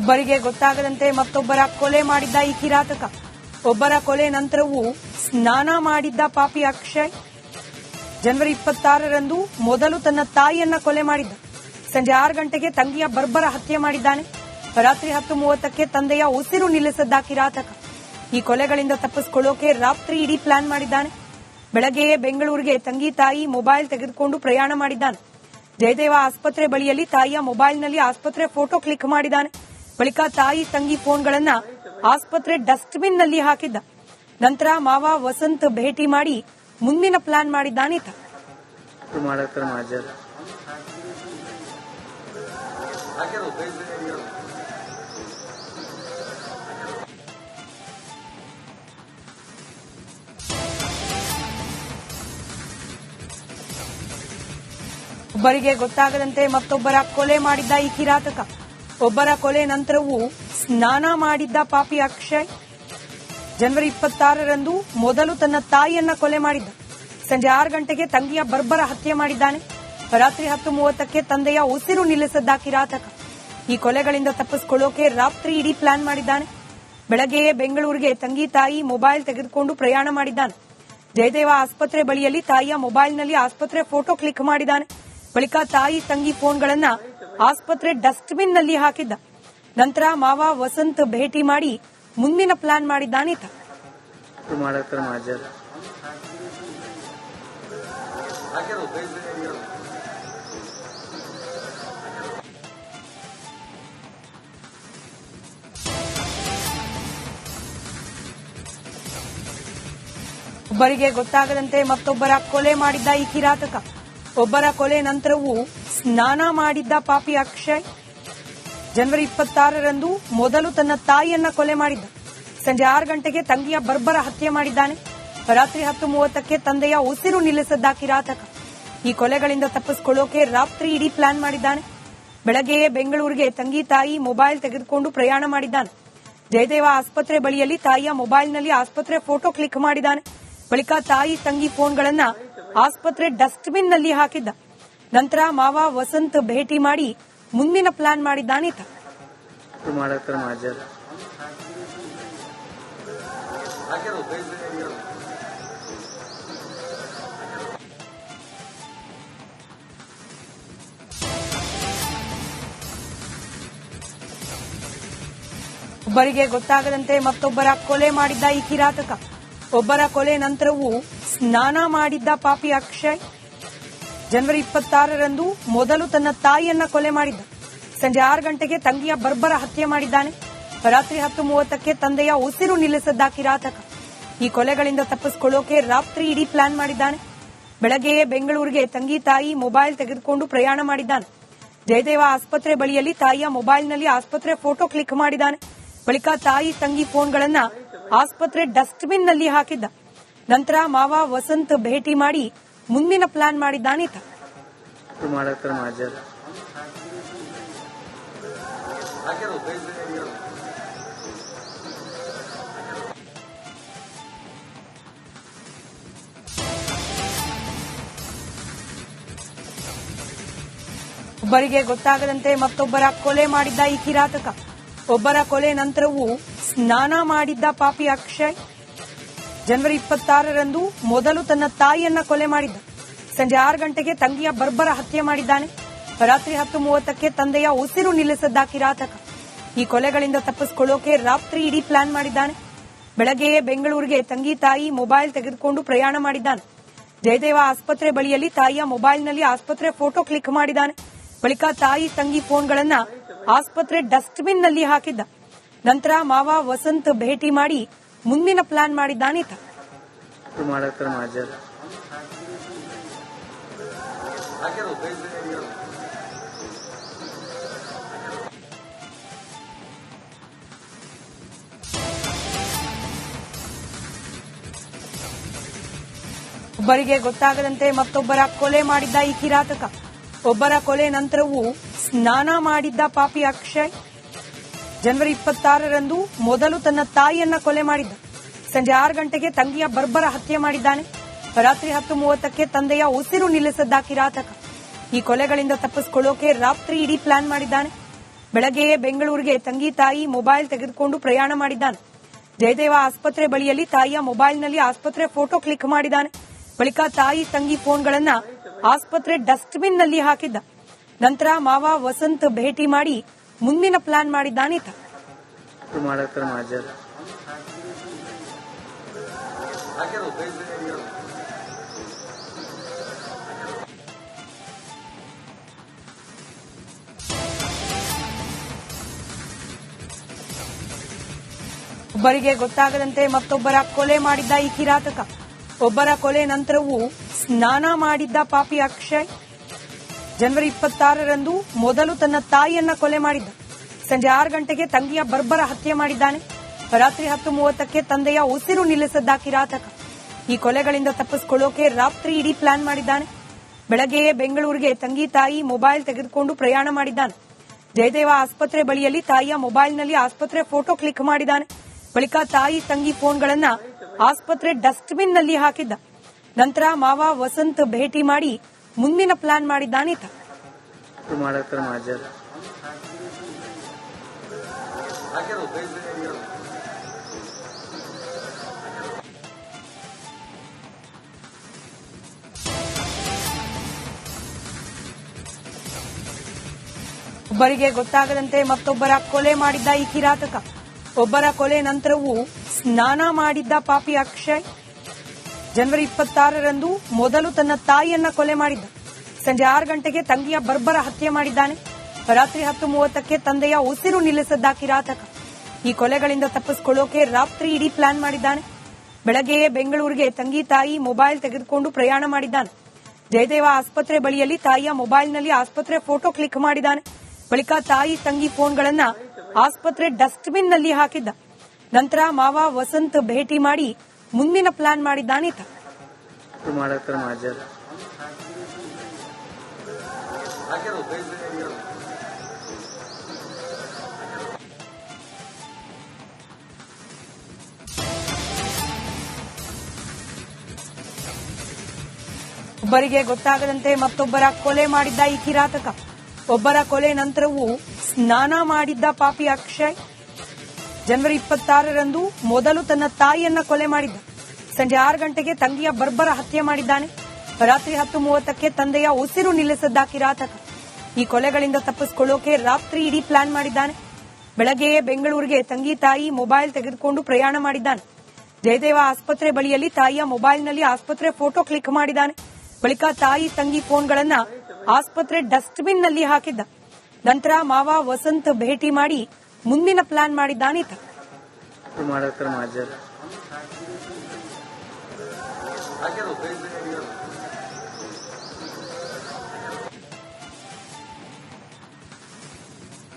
ಒಬ್ಬರಿಗೆ ಗೊತ್ತಾಗದಂತೆ ಮತ್ತೊಬ್ಬರ ಕೊಲೆ ಮಾಡಿದ್ದ ಈ ಕಿರಾತಕ. ಒಬ್ಬರ ಕೊಲೆ ನಂತರವೂ ಸ್ನಾನ ಮಾಡಿದ್ದ ಪಾಪಿ ಅಕ್ಷಯ್ ಜನವರಿ 26ರಂದು ಮೊದಲು ತನ್ನ ತಾಯಿಯನ್ನ ಕೊಲೆ ಮಾಡಿದ್ದ. ಸಂಜೆ 6 ಗಂಟೆಗೆ ತಂಗಿಯ ಬರ್ಬರ ಹತ್ಯೆ ಮಾಡಿದ್ದಾನೆ. ರಾತ್ರಿ 10:30ಕ್ಕೆ ತಂದೆಯ ಉಸಿರು ನಿಲ್ಲಿಸಿದ್ದ ಕಿರಾತಕ. ಈ ಕೊಲೆಗಳಿಂದ ತಪ್ಪಿಸಿಕೊಳ್ಳೋಕೆ ರಾತ್ರಿ ಇಡೀ ಪ್ಲಾನ್ ಮಾಡಿದ್ದಾನೆ. ಬೆಳಗ್ಗೆಯೇ ಬೆಂಗಳೂರಿಗೆ ತಂಗಿ ತಾಯಿ ಮೊಬೈಲ್ ತೆಗೆದುಕೊಂಡು ಪ್ರಯಾಣ ಮಾಡಿದ್ದಾನೆ. ಜಯದೇವ ಆಸ್ಪತ್ರೆ ಬಳಿಯಲ್ಲಿ ತಾಯಿಯ ಮೊಬೈಲ್ನಲ್ಲಿ ಆಸ್ಪತ್ರೆ ಫೋಟೋ ಕ್ಲಿಕ್ ಮಾಡಿದ್ದಾನೆ. ಬಳಿಕ ತಾಯಿ ತಂಗಿ ಫೋನ್ಗಳನ್ನ ಆಸ್ಪತ್ರೆ ಡಸ್ಟ್ಬಿನ್ ನಲ್ಲಿ ಹಾಕಿದ್ದ. ನಂತರ ಮಾವ ವಸಂತ್ ಭೇಟಿ ಮಾಡಿ ಮುಂದಿನ ಪ್ಲಾನ್ ಮಾಡಿದ್ದಾನೆ. ಒಬ್ಬರಿಗೆ ಗೊತ್ತಾಗದಂತೆ ಮತ್ತೊಬ್ಬರ ಕೊಲೆ ಮಾಡಿದ್ದ ಈ ಕಿರಾತಕ. ಒಬ್ಬರ ಕೊಲೆ ನಂತರವೂ ಸ್ನಾನ ಮಾಡಿದ್ದ ಪಾಪಿ ಅಕ್ಷಯ್ ಜನವರಿ 26ರಂದು ಮೊದಲು ತನ್ನ ತಾಯಿಯನ್ನ ಕೊಲೆ ಮಾಡಿದ್ದ. ಸಂಜೆ 6 ಗಂಟೆಗೆ ತಂಗಿಯ ಬರ್ಬರ ಹತ್ಯೆ ಮಾಡಿದ್ದಾನೆ. ರಾತ್ರಿ 10:30ಕ್ಕೆ ತಂದೆಯ ಉಸಿರು ನಿಲ್ಲಿಸಿದ್ದ ಕಿರಾತಕ. ಈ ಕೊಲೆಗಳಿಂದ ತಪ್ಪಿಸಿಕೊಳ್ಳೋಕೆ ರಾತ್ರಿ ಇಡೀ ಪ್ಲಾನ್ ಮಾಡಿದ್ದಾನೆ. ಬೆಳಗ್ಗೆಯೇ ಬೆಂಗಳೂರಿಗೆ ತಂಗಿ ತಾಯಿ ಮೊಬೈಲ್ ತೆಗೆದುಕೊಂಡು ಪ್ರಯಾಣ ಮಾಡಿದ್ದಾನೆ. ಜಯದೇವ ಆಸ್ಪತ್ರೆ ಬಳಿಯಲ್ಲಿ ತಾಯಿಯ ಮೊಬೈಲ್ನಲ್ಲಿ ಆಸ್ಪತ್ರೆ ಫೋಟೋ ಕ್ಲಿಕ್ ಮಾಡಿದ್ದಾನೆ. ಬಳಿಕ ತಾಯಿ ತಂಗಿ ಫೋನ್ಗಳನ್ನ ಆಸ್ಪತ್ರೆ ಡಸ್ಟ್ಬಿನ್ ನಲ್ಲಿ ಹಾಕಿದ್ದ. ನಂತರ ಮಾವ ವಸಂತ್ ಭೇಟಿ ಮಾಡಿ ಮುಂದಿನ ಪ್ಲಾನ್ ಮಾಡಿದ್ದಾನೆ. ಒಬ್ಬರಿಗೆ ಗೊತ್ತಾಗದಂತೆ ಮತ್ತೊಬ್ಬರ ಕೊಲೆ ಮಾಡಿದ್ದ ಈ ಕಿರಾತಕ. ಒಬ್ಬರ ಕೊಲೆ ನಂತರವೂ ಸ್ನಾನ ಮಾಡಿದ್ದ ಪಾಪಿ ಅಕ್ಷಯ್ ಜನವರಿ 26ರಂದು ಮೊದಲು ತನ್ನ ತಾಯಿಯನ್ನ ಕೊಲೆ ಮಾಡಿದ್ದ. ಸಂಜೆ 6 ಗಂಟೆಗೆ ತಂಗಿಯ ಬರ್ಬರ ಹತ್ಯೆ ಮಾಡಿದ್ದಾನೆ. ರಾತ್ರಿ 10:30ಕ್ಕೆ ತಂದೆಯ ಉಸಿರು ನಿಲ್ಲಿಸಿದ್ದ ಕಿರಾತಕ. ಈ ಕೊಲೆಗಳಿಂದ ತಪ್ಪಿಸಿಕೊಳ್ಳೋಕೆ ರಾತ್ರಿ ಇಡೀ ಪ್ಲಾನ್ ಮಾಡಿದ್ದಾನೆ. ಬೆಳಗ್ಗೆಯೇ ಬೆಂಗಳೂರಿಗೆ ತಂಗಿ ತಾಯಿ ಮೊಬೈಲ್ ತೆಗೆದುಕೊಂಡು ಪ್ರಯಾಣ ಮಾಡಿದ್ದಾನೆ. ಜಯದೇವ ಆಸ್ಪತ್ರೆ ಬಳಿಯಲ್ಲಿ ತಾಯಿಯ ಮೊಬೈಲ್ನಲ್ಲಿ ಆಸ್ಪತ್ರೆ ಫೋಟೋ ಕ್ಲಿಕ್ ಮಾಡಿದ್ದಾನೆ. ಬಳಿಕ ತಾಯಿ ತಂಗಿ ಫೋನ್ಗಳನ್ನ ಆಸ್ಪತ್ರೆ ಡಸ್ಟ್ಬಿನ್ ನಲ್ಲಿ ಹಾಕಿದ್ದ. ನಂತರ ಮಾವ ವಸಂತ್ ಭೇಟಿ ಮಾಡಿ ಮುಂದಿನ ಪ್ಲಾನ್ ಮಾಡಿದ್ದಾನೆ. ಒಬ್ಬರಿಗೆ ಗೊತ್ತಾಗದಂತೆ ಮತ್ತೊಬ್ಬರ ಕೊಲೆ ಮಾಡಿದ್ದ ಈ ಕಿರಾತಕ. ಒಬ್ಬರ ಕೊಲೆ ನಂತರವೂ ಸ್ನಾನ ಮಾಡಿದ್ದ ಪಾಪಿ ಅಕ್ಷಯ್ ಜನವರಿ 26ರಂದು ಮೊದಲು ತನ್ನ ತಾಯಿಯನ್ನ ಕೊಲೆ ಮಾಡಿದ್ದ. ಸಂಜೆ 6 ಗಂಟೆಗೆ ತಂಗಿಯ ಬರ್ಬರ ಹತ್ಯೆ ಮಾಡಿದ್ದಾನೆ. ರಾತ್ರಿ 10:30ಕ್ಕೆ ತಂದೆಯ ಉಸಿರು ನಿಲ್ಲಿಸಿದ್ದ ಕಿರಾತಕ. ಈ ಕೊಲೆಗಳಿಂದ ತಪ್ಪಿಸಿಕೊಳ್ಳೋಕೆ ರಾತ್ರಿ ಇಡೀ ಪ್ಲಾನ್ ಮಾಡಿದ್ದಾನೆ. ಬೆಳಗ್ಗೆಯೇ ಬೆಂಗಳೂರಿಗೆ ತಂಗಿ ತಾಯಿ ಮೊಬೈಲ್ ತೆಗೆದುಕೊಂಡು ಪ್ರಯಾಣ ಮಾಡಿದ್ದಾನೆ. ಜಯದೇವ ಆಸ್ಪತ್ರೆ ಬಳಿಯಲ್ಲಿ ತಾಯಿಯ ಮೊಬೈಲ್ನಲ್ಲಿ ಆಸ್ಪತ್ರೆ ಫೋಟೋ ಕ್ಲಿಕ್ ಮಾಡಿದ್ದಾನೆ. ಬಳಿಕ ತಾಯಿ ತಂಗಿ ಫೋನ್ಗಳನ್ನ ಆಸ್ಪತ್ರೆ ಡಸ್ಟ್ಬಿನ್ ನಲ್ಲಿ ಹಾಕಿದ್ದ. ನಂತರ ಮಾವ ವಸಂತ್ ಭೇಟಿ ಮಾಡಿ ಮುಂದಿನ ಪ್ಲಾನ್ ಮಾಡಿದ್ದಾನೆ. ಒಬ್ಬರಿಗೆ ಗೊತ್ತಾಗದಂತೆ ಮತ್ತೊಬ್ಬರ ಕೊಲೆ ಮಾಡಿದ್ದ ಈ ಕಿರಾತಕ. ಒಬ್ಬರ ಕೊಲೆ ನಂತರವೂ ಸ್ನಾನ ಮಾಡಿದ್ದ ಪಾಪಿ ಅಕ್ಷಯ್ ಜನವರಿ 26ರಂದು ಮೊದಲು ತನ್ನ ತಾಯಿಯನ್ನ ಕೊಲೆ ಮಾಡಿದ್ದ. ಸಂಜೆ 6 ಗಂಟೆಗೆ ತಂಗಿಯ ಬರ್ಬರ ಹತ್ಯೆ ಮಾಡಿದ್ದಾನೆ. ರಾತ್ರಿ 10:30ಕ್ಕೆ ತಂದೆಯ ಉಸಿರು ನಿಲ್ಲಿಸಿದ್ದ ಕಿರಾತಕ. ಈ ಕೊಲೆಗಳಿಂದ ತಪ್ಪಿಸಿಕೊಳ್ಳೋಕೆ ರಾತ್ರಿ ಇಡೀ ಪ್ಲಾನ್ ಮಾಡಿದ್ದಾನೆ. ಬೆಳಗ್ಗೆಯೇ ಬೆಂಗಳೂರಿಗೆ ತಂಗಿ ತಾಯಿ ಮೊಬೈಲ್ ತೆಗೆದುಕೊಂಡು ಪ್ರಯಾಣ ಮಾಡಿದ್ದಾನೆ. ಜಯದೇವ ಆಸ್ಪತ್ರೆ ಬಳಿಯಲ್ಲಿ ತಾಯಿಯ ಮೊಬೈಲ್ನಲ್ಲಿ ಆಸ್ಪತ್ರೆ ಫೋಟೋ ಕ್ಲಿಕ್ ಮಾಡಿದ್ದಾನೆ. ಬಳಿಕ ತಾಯಿ ತಂಗಿ ಫೋನ್ಗಳನ್ನ ಆಸ್ಪತ್ರೆ ಡಸ್ಟ್ಬಿನ್ ನಲ್ಲಿ ಹಾಕಿದ್ದ. ನಂತರ ಮಾವ ವಸಂತ್ ಭೇಟಿ ಮಾಡಿ ಮುಂದಿನ ಪ್ಲಾನ್ ಮಾಡಿದ್ದಾನೆ. ಒಬ್ಬರಿಗೆ ಗೊತ್ತಾಗದಂತೆ ಮತ್ತೊಬ್ಬರ ಕೊಲೆ ಮಾಡಿದ್ದ ಈ ಕಿರಾತಕ. ಒಬ್ಬರ ಕೊಲೆ ನಂತರವೂ ಸ್ನಾನ ಮಾಡಿದ್ದ ಪಾಪಿ ಅಕ್ಷಯ್ ಜನವರಿ 26ರಂದು ಮೊದಲು ತನ್ನ ತಾಯಿಯನ್ನ ಕೊಲೆ ಮಾಡಿದ್ದ. ಸಂಜೆ 6 ಗಂಟೆಗೆ ತಂಗಿಯ ಬರ್ಬರ ಹತ್ಯೆ ಮಾಡಿದ್ದಾನೆ. ರಾತ್ರಿ 10:30ಕ್ಕೆ ತಂದೆಯ ಉಸಿರು ನಿಲ್ಲಿಸಿದ್ದ ಕಿರಾತಕ. ಈ ಕೊಲೆಗಳಿಂದ ತಪ್ಪಿಸಿಕೊಳ್ಳೋಕೆ ರಾತ್ರಿ ಇಡೀ ಪ್ಲಾನ್ ಮಾಡಿದ್ದಾನೆ. ಬೆಳಗ್ಗೆಯೇ ಬೆಂಗಳೂರಿಗೆ ತಂಗಿ ತಾಯಿ ಮೊಬೈಲ್ ತೆಗೆದುಕೊಂಡು ಪ್ರಯಾಣ ಮಾಡಿದ್ದಾನೆ. ಜಯದೇವ ಆಸ್ಪತ್ರೆ ಬಳಿಯಲ್ಲಿ ತಾಯಿಯ ಮೊಬೈಲ್ನಲ್ಲಿ ಆಸ್ಪತ್ರೆ ಫೋಟೋ ಕ್ಲಿಕ್ ಮಾಡಿದ್ದಾನೆ. ಬಳಿಕ ತಾಯಿ ತಂಗಿ ಫೋನ್ಗಳನ್ನ ಆಸ್ಪತ್ರೆ ಡಸ್ಟ್ಬಿನ್ನಲ್ಲಿ ಹಾಕಿದ್ದ. ನಂತರ ಮಾವ ವಸಂತ್ ಭೇಟಿ ಮಾಡಿ ಮುಂದಿನ ಪ್ಲಾನ್ ಮಾಡಿದ್ದಾನೀತ. ಒಬ್ಬರಿಗೆ ಗೊತ್ತಾಗದಂತೆ ಮತ್ತೊಬ್ಬರ ಕೊಲೆ ಮಾಡಿದ್ದ ಈ ಕಿರಾತಕ. ಒಬ್ಬರ ಕೊಲೆ ನಂತರವೂ ಸ್ನಾನ ಮಾಡಿದ್ದ ಪಾಪಿ ಅಕ್ಷಯ್ ಜನವರಿ 26ರಂದು ಮೊದಲು ತನ್ನ ತಾಯಿಯನ್ನ ಕೊಲೆ ಮಾಡಿದ್ದ. ಸಂಜೆ 6 ಗಂಟೆಗೆ ತಂಗಿಯ ಬರ್ಬರ ಹತ್ಯೆ ಮಾಡಿದ್ದಾನೆ. ರಾತ್ರಿ 10:30ಕ್ಕೆ ತಂದೆಯ ಉಸಿರು ನಿಲ್ಲಿಸಿದ್ದ ಕಿರಾತಕ. ಈ ಕೊಲೆಗಳಿಂದ ತಪ್ಪಿಸಿಕೊಳ್ಳೋಕೆ ರಾತ್ರಿ ಇಡೀ ಪ್ಲಾನ್ ಮಾಡಿದ್ದಾನೆ. ಬೆಳಗ್ಗೆಯೇ ಬೆಂಗಳೂರಿಗೆ ತಂಗಿ ತಾಯಿ ಮೊಬೈಲ್ ತೆಗೆದುಕೊಂಡು ಪ್ರಯಾಣ ಮಾಡಿದ್ದಾನೆ. ಜಯದೇವ ಆಸ್ಪತ್ರೆ ಬಳಿಯಲ್ಲಿ ತಾಯಿಯ ಮೊಬೈಲ್ನಲ್ಲಿ ಆಸ್ಪತ್ರೆ ಫೋಟೋ ಕ್ಲಿಕ್ ಮಾಡಿದ್ದಾನೆ. ಬಳಿಕ ತಾಯಿ ತಂಗಿ ಫೋನ್ಗಳನ್ನ ಆಸ್ಪತ್ರೆ ಡಸ್ಟ್ಬಿನ್ನಲ್ಲಿ ಹಾಕಿದ್ದ. ನಂತರ ಮಾವ ವಸಂತ್ ಭೇಟಿ ಮಾಡಿ ಮುಂದಿನ ಪ್ಲಾನ್ ಮಾಡಿದ್ದಾನೀತ. ಒಬ್ಬರಿಗೆ ಗೊತ್ತಾಗದಂತೆ ಮತ್ತೊಬ್ಬರ ಕೊಲೆ ಮಾಡಿದ್ದ ಈ ಕಿರಾತಕ. ಒಬ್ಬರ ಕೊಲೆ ನಂತರವೂ ಸ್ನಾನ ಮಾಡಿದ್ದ ಪಾಪಿ ಅಕ್ಷಯ್ ಜನವರಿ 26ರಂದು ಮೊದಲು ತನ್ನ ತಾಯಿಯನ್ನ ಕೊಲೆ ಮಾಡಿದ್ದ. ಸಂಜೆ 6 ಗಂಟೆಗೆ ತಂಗಿಯ ಬರ್ಬರ ಹತ್ಯೆ ಮಾಡಿದ್ದಾನೆ. ರಾತ್ರಿ 10:30ಕ್ಕೆ ತಂದೆಯ ಉಸಿರು ನಿಲ್ಲಿಸಿದ್ದ ಕಿರಾತಕ. ಈ ಕೊಲೆಗಳಿಂದ ತಪ್ಪಿಸಿಕೊಳ್ಳೋಕೆ ರಾತ್ರಿ ಇಡೀ ಪ್ಲಾನ್ ಮಾಡಿದ್ದಾನೆ. ಬೆಳಗ್ಗೆಯೇ ಬೆಂಗಳೂರಿಗೆ ತಂಗಿ ತಾಯಿ ಮೊಬೈಲ್ ತೆಗೆದುಕೊಂಡು ಪ್ರಯಾಣ ಮಾಡಿದ್ದಾನೆ. ಜಯದೇವ ಆಸ್ಪತ್ರೆ ಬಳಿಯಲ್ಲಿ ತಾಯಿಯ ಮೊಬೈಲ್ನಲ್ಲಿ ಆಸ್ಪತ್ರೆ ಫೋಟೋ ಕ್ಲಿಕ್ ಮಾಡಿದ್ದಾನೆ. ಬಳಿಕ ತಾಯಿ ತಂಗಿ ಫೋನ್ಗಳನ್ನ ಆಸ್ಪತ್ರೆ ಡಸ್ಟ್ಬಿನ್ನಲ್ಲಿ ಹಾಕಿದ್ದ. ನಂತರ ಮಾವ ವಸಂತ್ ಭೇಟಿ ಮಾಡಿ ಮುಂದಿನ ಪ್ಲಾನ್ ಮಾಡಿದ್ದಾನೀತ. ಒಬ್ಬರಿಗೆ ಗೊತ್ತಾಗದಂತೆ ಮತ್ತೊಬ್ಬರ ಕೊಲೆ ಮಾಡಿದ್ದ ಈ ಕಿರಾತಕ. ಒಬ್ಬರ ಕೊಲೆ ನಂತರವೂ ಸ್ನಾನ ಮಾಡಿದ್ದ ಪಾಪಿ ಅಕ್ಷಯ್ ಜನವರಿ 26ರಂದು ಮೊದಲು ತನ್ನ ತಾಯಿಯನ್ನ ಕೊಲೆ ಮಾಡಿದ್ದ. ಸಂಜೆ 6 ಗಂಟೆಗೆ ತಂಗಿಯ ಬರ್ಬರ ಹತ್ಯೆ ಮಾಡಿದ್ದಾನೆ. ರಾತ್ರಿ 10:30ಕ್ಕೆ ತಂದೆಯ ಉಸಿರು ನಿಲ್ಲಿಸಿದ್ದ ಕಿರಾತಕ. ಈ ಕೊಲೆಗಳಿಂದ ತಪ್ಪಿಸಿಕೊಳ್ಳೋಕೆ ರಾತ್ರಿ ಇಡೀ ಪ್ಲಾನ್ ಮಾಡಿದ್ದಾನೆ. ಬೆಳಗ್ಗೆಯೇ ಬೆಂಗಳೂರಿಗೆ ತಂಗಿ ತಾಯಿ ಮೊಬೈಲ್ ತೆಗೆದುಕೊಂಡು ಪ್ರಯಾಣ ಮಾಡಿದ್ದಾನೆ. ಜಯದೇವ ಆಸ್ಪತ್ರೆ ಬಳಿಯಲ್ಲಿ ತಾಯಿಯ ಮೊಬೈಲ್ನಲ್ಲಿ ಆಸ್ಪತ್ರೆ ಫೋಟೋ ಕ್ಲಿಕ್ ಮಾಡಿದ್ದಾನೆ. ಬಳಿಕ ತಾಯಿ ತಂಗಿ ಫೋನ್ಗಳನ್ನ ಆಸ್ಪತ್ರೆ ಡಸ್ಟ್ಬಿನ್ನಲ್ಲಿ ಹಾಕಿದ್ದ. ನಂತರ ಮಾವ ವಸಂತ್ ಭೇಟಿ ಮಾಡಿ ಮುಂದಿನ ಪ್ಲಾನ್ ಮಾಡಿದ್ದಾನೀತ.